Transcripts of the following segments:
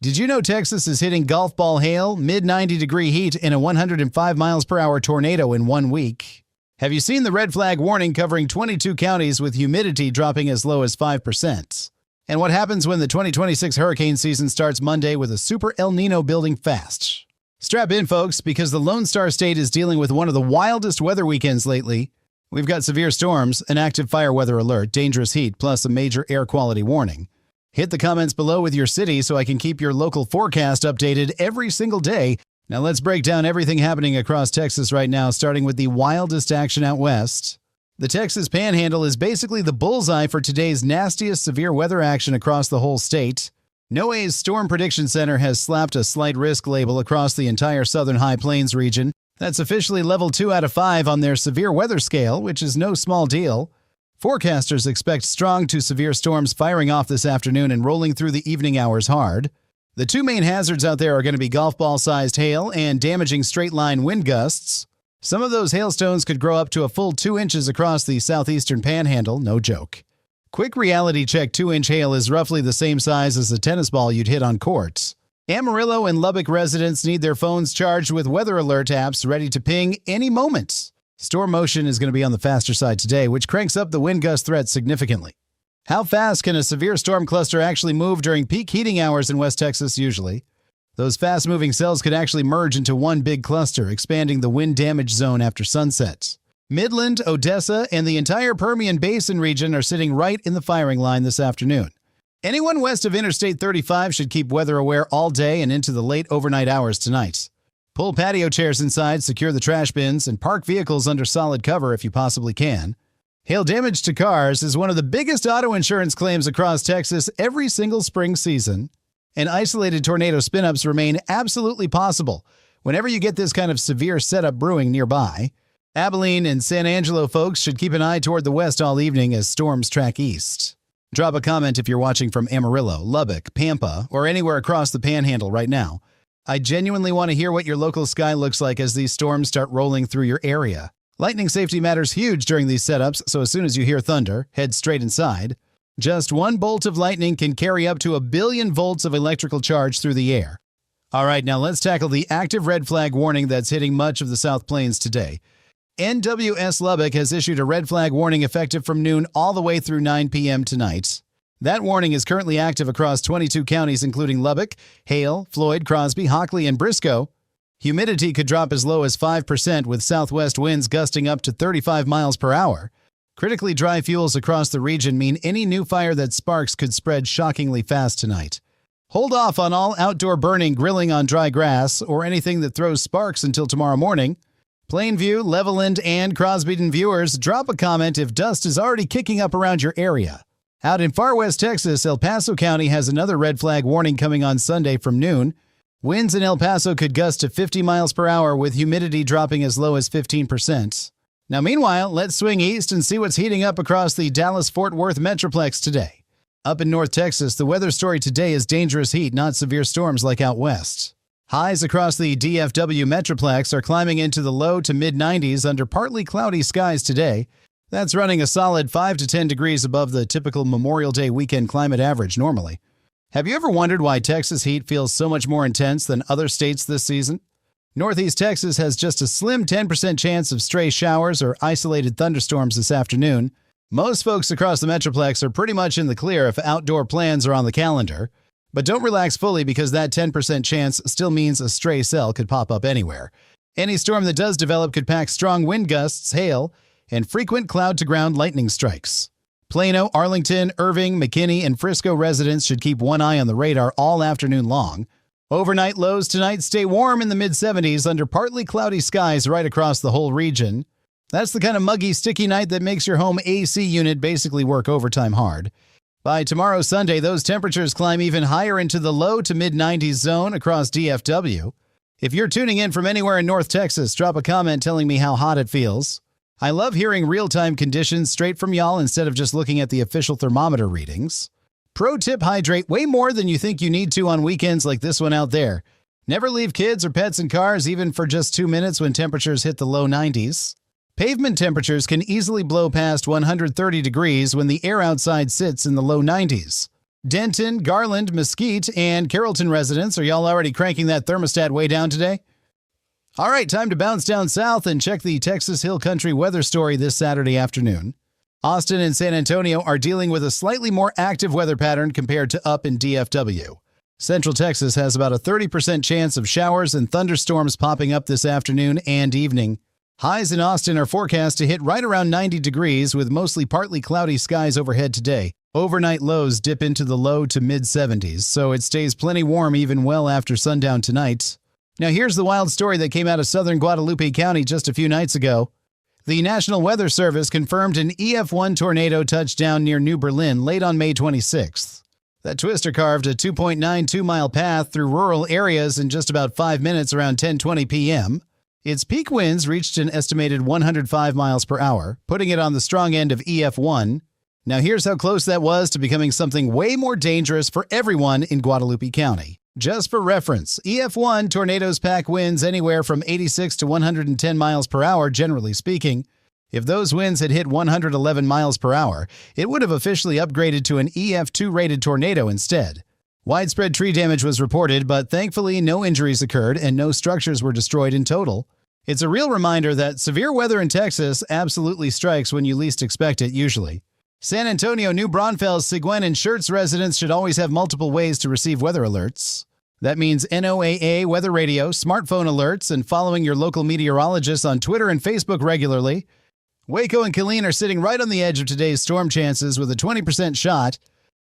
Did you know Texas is hitting golf ball hail, mid-90-degree heat, and a 105 miles per hour tornado in 1 week? Have you seen the red flag warning covering 22 counties with humidity dropping as low as 5%? And what happens when the 2026 hurricane season starts Monday with a super El Niño building fast? Strap in, folks, because the Lone Star State is dealing with one of the wildest weather weekends lately. We've got severe storms, an active fire weather alert, dangerous heat, plus a major air quality warning. Hit the comments below with your city so I can keep your local forecast updated every single day. Now let's break down everything happening across Texas right now, starting with the wildest action out west. The Texas Panhandle is basically the bullseye for today's nastiest severe weather action across the whole state. NOAA's Storm Prediction Center has slapped a slight risk label across the entire southern High Plains region. That's officially level 2 out of 5 on their severe weather scale, which is no small deal. Forecasters expect strong to severe storms firing off this afternoon and rolling through the evening hours hard. The two main hazards out there are going to be golf ball-sized hail and damaging straight-line wind gusts. Some of those hailstones could grow up to a full 2 inches across the southeastern Panhandle, no joke. Quick reality check, 2-inch hail is roughly the same size as a tennis ball you'd hit on courts. Amarillo and Lubbock residents need their phones charged with weather alert apps ready to ping any moment. Storm motion is going to be on the faster side today, which cranks up the wind gust threat significantly. How fast can a severe storm cluster actually move during peak heating hours in West Texas usually? Those fast-moving cells could actually merge into one big cluster, expanding the wind damage zone after sunset. Midland, Odessa, and the entire Permian Basin region are sitting right in the firing line this afternoon. Anyone west of Interstate 35 should keep weather aware all day and into the late overnight hours tonight. Pull patio chairs inside, secure the trash bins, and park vehicles under solid cover if you possibly can. Hail damage to cars is one of the biggest auto insurance claims across Texas every single spring season. And isolated tornado spin-ups remain absolutely possible whenever you get this kind of severe setup brewing nearby. Abilene and San Angelo folks should keep an eye toward the west all evening as storms track east. Drop a comment if you're watching from Amarillo, Lubbock, Pampa, or anywhere across the Panhandle right now. I genuinely want to hear what your local sky looks like as these storms start rolling through your area. Lightning safety matters huge during these setups, so as soon as you hear thunder, head straight inside. Just one bolt of lightning can carry up to 1 billion volts of electrical charge through the air. All right, now let's tackle the active red flag warning that's hitting much of the South Plains today. NWS Lubbock has issued a red flag warning effective from noon all the way through 9 p.m. tonight. That warning is currently active across 22 counties, including Lubbock, Hale, Floyd, Crosby, Hockley, and Briscoe. Humidity could drop as low as 5% with southwest winds gusting up to 35 miles per hour. Critically dry fuels across the region mean any new fire that sparks could spread shockingly fast tonight. Hold off on all outdoor burning, grilling on dry grass, or anything that throws sparks until tomorrow morning. Plainview, Levelland, and Crosbyton viewers, drop a comment if dust is already kicking up around your area. Out in far west Texas, El Paso County has another red flag warning coming on Sunday from noon. Winds in El Paso could gust to 50 miles per hour with humidity dropping as low as 15%. Now, meanwhile, let's swing east and see what's heating up across the Dallas-Fort Worth Metroplex today. Up in North Texas, the weather story today is dangerous heat, not severe storms like out west. Highs across the DFW Metroplex are climbing into the low to mid-90s under partly cloudy skies today. That's running a solid 5 to 10 degrees above the typical Memorial Day weekend climate average normally. Have you ever wondered why Texas heat feels so much more intense than other states this season? Northeast Texas has just a slim 10% chance of stray showers or isolated thunderstorms this afternoon. Most folks across the Metroplex are pretty much in the clear if outdoor plans are on the calendar. But don't relax fully because that 10% chance still means a stray cell could pop up anywhere. Any storm that does develop could pack strong wind gusts, hail, and frequent cloud-to-ground lightning strikes. Plano, Arlington, Irving, McKinney, and Frisco residents should keep one eye on the radar all afternoon long. Overnight lows tonight stay warm in the mid-70s under partly cloudy skies right across the whole region. That's the kind of muggy, sticky night that makes your home AC unit basically work overtime hard. By tomorrow, Sunday, those temperatures climb even higher into the low to mid-90s zone across DFW. If you're tuning in from anywhere in North Texas, drop a comment telling me how hot it feels. I love hearing real-time conditions straight from y'all instead of just looking at the official thermometer readings. Pro tip: hydrate way more than you think you need to on weekends like this one out there. Never leave kids or pets in cars even for just 2 minutes when temperatures hit the low 90s. Pavement temperatures can easily blow past 130 degrees when the air outside sits in the low 90s. Denton, Garland, Mesquite, and Carrollton residents, are y'all already cranking that thermostat way down today? All right, time to bounce down south and check the Texas Hill Country weather story this Saturday afternoon. Austin and San Antonio are dealing with a slightly more active weather pattern compared to up in DFW. Central Texas has about a 30% chance of showers and thunderstorms popping up this afternoon and evening. Highs in Austin are forecast to hit right around 90 degrees with mostly partly cloudy skies overhead today. Overnight lows dip into the low to mid-70s, so it stays plenty warm even well after sundown tonight. Now here's the wild story that came out of southern Guadalupe County just a few nights ago. The National Weather Service confirmed an EF-1 tornado touched down near New Berlin late on May 26th. That twister carved a 2.92-mile path through rural areas in just about 5 minutes around 10:20 p.m. Its peak winds reached an estimated 105 miles per hour, putting it on the strong end of EF-1. Now here's how close that was to becoming something way more dangerous for everyone in Guadalupe County. Just for reference, EF-1 tornadoes pack winds anywhere from 86 to 110 miles per hour, generally speaking. If those winds had hit 111 miles per hour, it would have officially upgraded to an EF-2 rated tornado instead. Widespread tree damage was reported, but thankfully no injuries occurred and no structures were destroyed in total. It's a real reminder that severe weather in Texas absolutely strikes when you least expect it usually. San Antonio, New Braunfels, Seguin, and Schertz residents should always have multiple ways to receive weather alerts. That means NOAA weather radio, smartphone alerts, and following your local meteorologists on Twitter and Facebook regularly. Waco and Killeen are sitting right on the edge of today's storm chances with a 20% shot.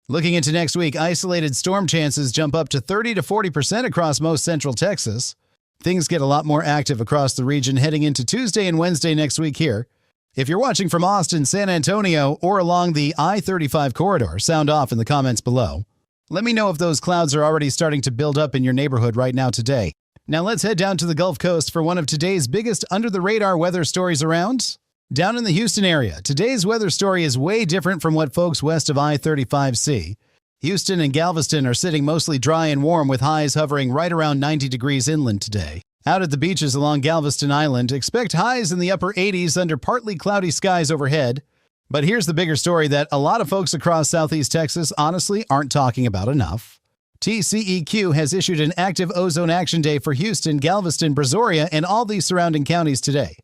Looking into next week, isolated storm chances jump up to 30 to 40% across most central Texas. Things get a lot more active across the region heading into Tuesday and Wednesday next week here. If you're watching from Austin, San Antonio, or along the I-35 corridor, sound off in the comments below. Let me know if those clouds are already starting to build up in your neighborhood right now today. Now let's head down to the Gulf Coast for one of today's biggest under-the-radar weather stories around. Down in the Houston area, today's weather story is way different from what folks west of I-35 see. Houston and Galveston are sitting mostly dry and warm with highs hovering right around 90 degrees inland today. Out at the beaches along Galveston Island, expect highs in the upper 80s under partly cloudy skies overhead. But here's the bigger story that a lot of folks across southeast Texas honestly aren't talking about enough. TCEQ has issued an active ozone action day for Houston, Galveston, Brazoria, and all the surrounding counties today.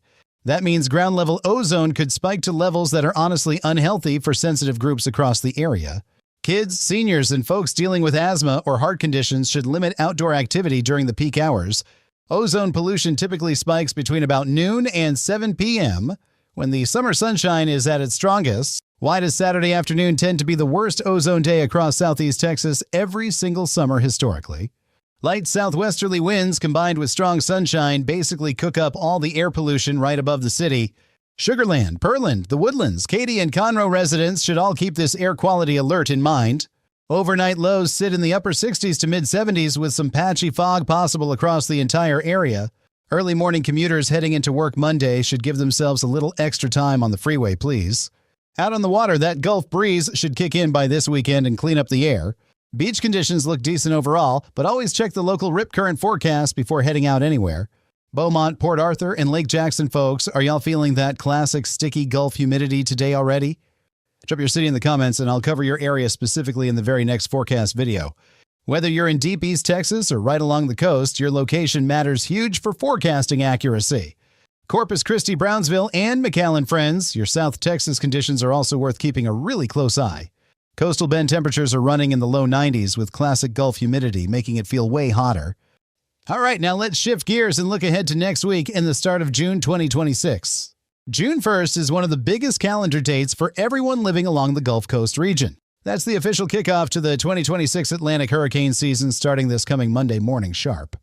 That means ground-level ozone could spike to levels that are honestly unhealthy for sensitive groups across the area. Kids, seniors, and folks dealing with asthma or heart conditions should limit outdoor activity during the peak hours. Ozone pollution typically spikes between about noon and 7 p.m. when the summer sunshine is at its strongest. Widest Saturday afternoon tend to be the worst ozone day across southeast Texas every single summer historically. Light southwesterly winds combined with strong sunshine basically cook up all the air pollution right above the city. Sugarland, Pearland, the Woodlands, Katy, and Conroe residents should all keep this air quality alert in mind. Overnight lows sit in the upper 60s to mid-70s with some patchy fog possible across the entire area. Early morning commuters heading into work Monday should give themselves a little extra time on the freeway, please. Out on the water, that Gulf breeze should kick in by this weekend and clean up the air. Beach conditions look decent overall, but always check the local rip current forecast before heading out anywhere. Beaumont, Port Arthur, and Lake Jackson folks, are y'all feeling that classic sticky Gulf humidity today already? Drop your city in the comments and I'll cover your area specifically in the very next forecast video. Whether you're in deep East Texas or right along the coast, your location matters huge for forecasting accuracy. Corpus Christi, Brownsville, and McAllen friends, your South Texas conditions are also worth keeping a really close eye. Coastal Bend temperatures are running in the low 90s with classic Gulf humidity, making it feel way hotter. All right, now let's shift gears and look ahead to next week and the start of June 2026. June 1st is one of the biggest calendar dates for everyone living along the Gulf Coast region. That's the official kickoff to the 2026 Atlantic hurricane season starting this coming Monday morning sharp.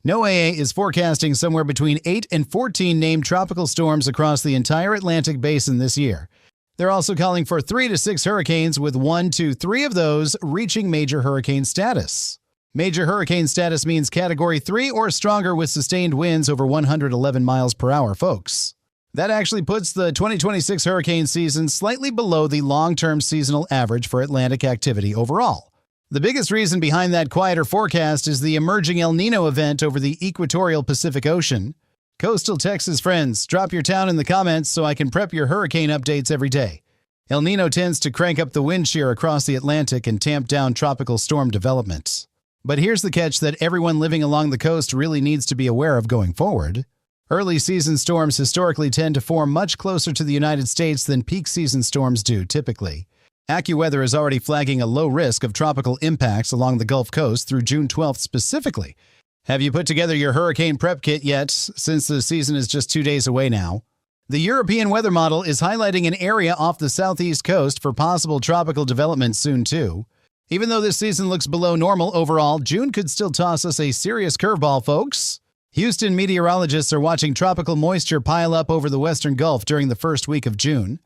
NOAA is forecasting somewhere between 8 and 14 named tropical storms across the entire Atlantic basin this year. They're also calling for 3 to 6 hurricanes, with 1 to 3 of those reaching major hurricane status. Major hurricane status means Category 3 or stronger with sustained winds over 111 miles per hour, folks. That actually puts the 2026 hurricane season slightly below the long-term seasonal average for Atlantic activity overall. The biggest reason behind that quieter forecast is the emerging El Niño event over the equatorial Pacific Ocean. Coastal Texas friends, drop your town in the comments so I can prep your hurricane updates every day. El Niño tends to crank up the wind shear across the Atlantic and tamp down tropical storm development. But here's the catch that everyone living along the coast really needs to be aware of going forward. Early season storms historically tend to form much closer to the United States than peak season storms do typically. AccuWeather is already flagging a low risk of tropical impacts along the Gulf Coast through June 12th specifically. Have you put together your hurricane prep kit yet, since the season is just 2 days away now? The European weather model is highlighting an area off the southeast coast for possible tropical development soon too. Even though this season looks below normal overall, June could still toss us a serious curveball, folks. Houston meteorologists are watching tropical moisture pile up over the western Gulf during the first week of June.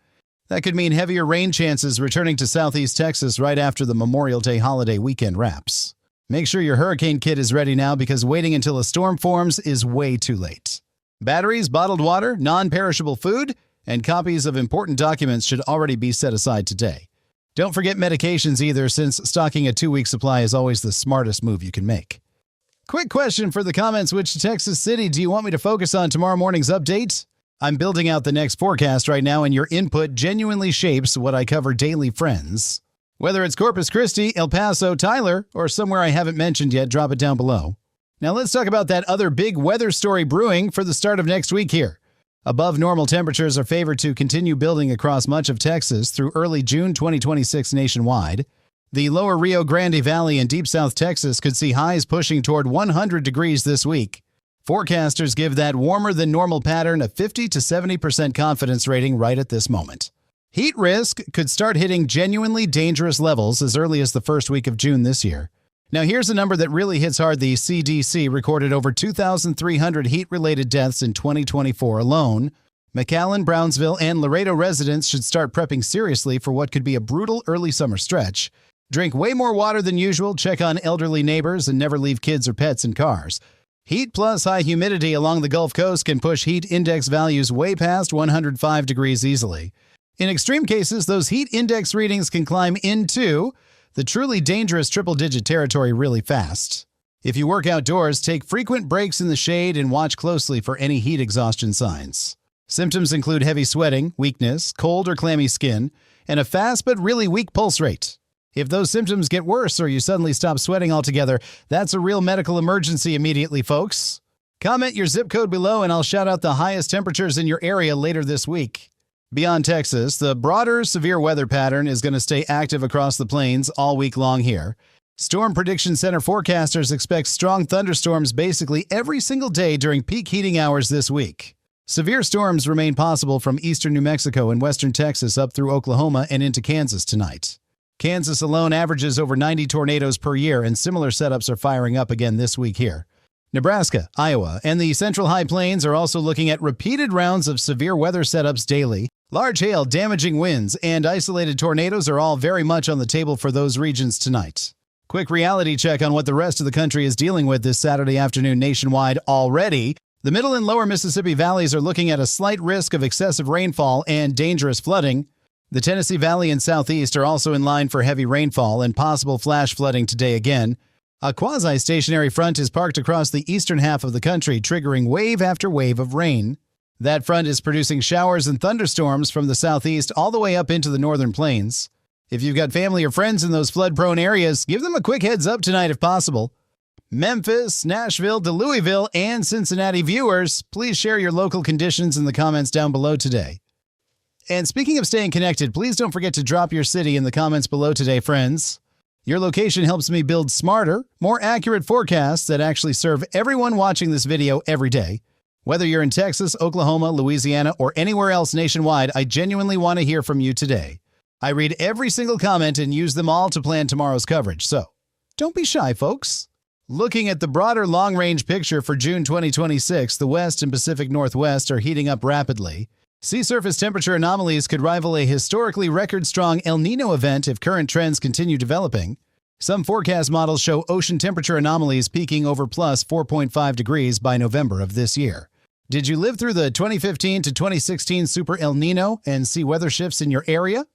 That could mean heavier rain chances returning to southeast Texas right after the Memorial Day holiday weekend wraps. Make sure your hurricane kit is ready now because waiting until a storm forms is way too late. Batteries, bottled water, non-perishable food, and copies of important documents should already be set aside today. Don't forget medications either, since stocking a 2-week supply is always the smartest move you can make. Quick question for the comments: which Texas city do you want me to focus on tomorrow morning's update? I'm building out the next forecast right now, and your input genuinely shapes what I cover daily, friends. Whether it's Corpus Christi, El Paso, Tyler, or somewhere I haven't mentioned yet, drop it down below. Now let's talk about that other big weather story brewing for the start of next week here. Above normal temperatures are favored to continue building across much of Texas through early June 2026 nationwide. The lower Rio Grande Valley and deep South Texas could see highs pushing toward 100 degrees this week. Forecasters give that warmer than normal pattern a 50 to 70% confidence rating right at this moment. Heat risk could start hitting genuinely dangerous levels as early as the first week of June this year. Now here's a number that really hits hard. The CDC recorded over 2,300 heat-related deaths in 2024 alone. McAllen, Brownsville, and Laredo residents should start prepping seriously for what could be a brutal early summer stretch. Drink way more water than usual, check on elderly neighbors, and never leave kids or pets in cars. Heat plus high humidity along the Gulf Coast can push heat index values way past 105 degrees easily. In extreme cases, those heat index readings can climb into the truly dangerous triple-digit territory really fast. If you work outdoors, take frequent breaks in the shade and watch closely for any heat exhaustion signs. Symptoms include heavy sweating, weakness, cold or clammy skin, and a fast but really weak pulse rate. If those symptoms get worse or you suddenly stop sweating altogether, that's a real medical emergency immediately, folks. Comment your zip code below and I'll shout out the highest temperatures in your area later this week. Beyond Texas, the broader severe weather pattern is going to stay active across the plains all week long here. Storm Prediction Center forecasters expect strong thunderstorms basically every single day during peak heating hours this week. Severe storms remain possible from eastern New Mexico and western Texas up through Oklahoma and into Kansas tonight. Kansas alone averages over 90 tornadoes per year, and similar setups are firing up again this week here. Nebraska, Iowa, and the Central High Plains are also looking at repeated rounds of severe weather setups daily. Large hail, damaging winds, and isolated tornadoes are all very much on the table for those regions tonight. Quick reality check on what the rest of the country is dealing with this Saturday afternoon nationwide already. The middle and lower Mississippi valleys are looking at a slight risk of excessive rainfall and dangerous flooding. The Tennessee Valley and Southeast are also in line for heavy rainfall and possible flash flooding today again. A quasi-stationary front is parked across the eastern half of the country, triggering wave after wave of rain. That front is producing showers and thunderstorms from the southeast all the way up into the northern plains. If you've got family or friends in those flood-prone areas, give them a quick heads up tonight if possible. Memphis, Nashville, to Louisville, and Cincinnati viewers, please share your local conditions in the comments down below today. And speaking of staying connected, please don't forget to drop your city in the comments below today, friends. Your location helps me build smarter, more accurate forecasts that actually serve everyone watching this video every day. Whether you're in Texas, Oklahoma, Louisiana, or anywhere else nationwide, I genuinely want to hear from you today. I read every single comment and use them all to plan tomorrow's coverage, so don't be shy, folks. Looking at the broader long-range picture for June 2026, the West and Pacific Northwest are heating up rapidly. Sea surface temperature anomalies could rival a historically record-strong El Niño event if current trends continue developing. Some forecast models show ocean temperature anomalies peaking over plus 4.5 degrees by November of this year. Did you live through the 2015 to 2016 Super El Niño and see weather shifts in your area?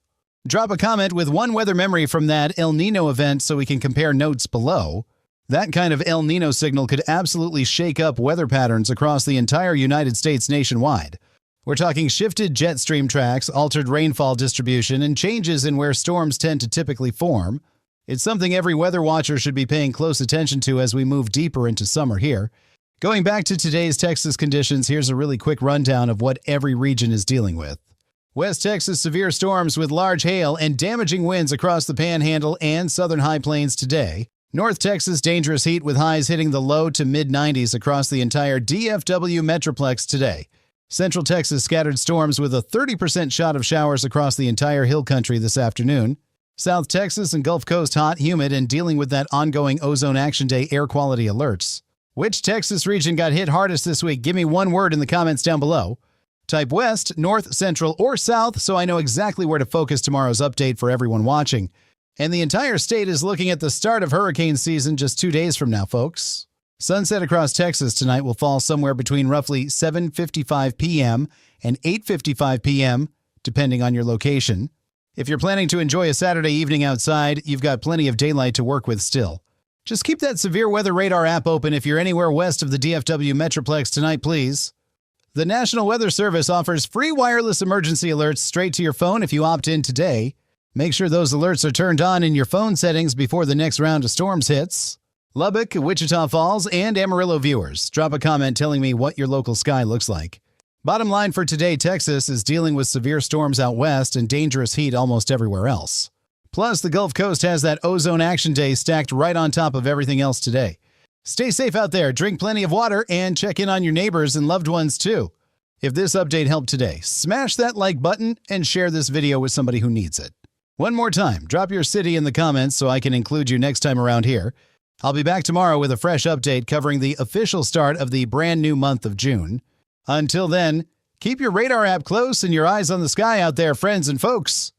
Drop a comment with one weather memory from that El Niño event so we can compare notes below. That kind of El Niño signal could absolutely shake up weather patterns across the entire United States nationwide. We're talking shifted jet stream tracks, altered rainfall distribution, and changes in where storms tend to typically form. It's something every weather watcher should be paying close attention to as we move deeper into summer here. Going back to today's Texas conditions, here's a really quick rundown of what every region is dealing with. West Texas severe storms with large hail and damaging winds across the Panhandle and southern high plains today. North Texas dangerous heat with highs hitting the low to mid-90s across the entire DFW Metroplex today. Central Texas scattered storms with a 30% shot of showers across the entire hill country this afternoon. South Texas and Gulf Coast hot, humid, and dealing with that ongoing Ozone Action Day air quality alerts. Which Texas region got hit hardest this week? Give me one word in the comments down below. Type west, north, central, or south so I know exactly where to focus tomorrow's update for everyone watching. And the entire state is looking at the start of hurricane season just 2 days from now, folks. Sunset across Texas tonight will fall somewhere between roughly 7:55 p.m. and 8:55 p.m., depending on your location. If you're planning to enjoy a Saturday evening outside, you've got plenty of daylight to work with still. Just keep that Severe Weather Radar app open if you're anywhere west of the DFW Metroplex tonight, please. The National Weather Service offers free wireless emergency alerts straight to your phone if you opt in today. Make sure those alerts are turned on in your phone settings before the next round of storms hits. Lubbock, Wichita Falls, and Amarillo viewers, drop a comment telling me what your local sky looks like. Bottom line for today, Texas is dealing with severe storms out west and dangerous heat almost everywhere else. Plus, the Gulf Coast has that Ozone Action Day stacked right on top of everything else today. Stay safe out there, drink plenty of water, and check in on your neighbors and loved ones too. If this update helped today, smash that like button and share this video with somebody who needs it. One more time, drop your city in the comments so I can include you next time around here. I'll be back tomorrow with a fresh update covering the official start of the brand new month of June. Until then, keep your radar app close and your eyes on the sky out there, friends and folks.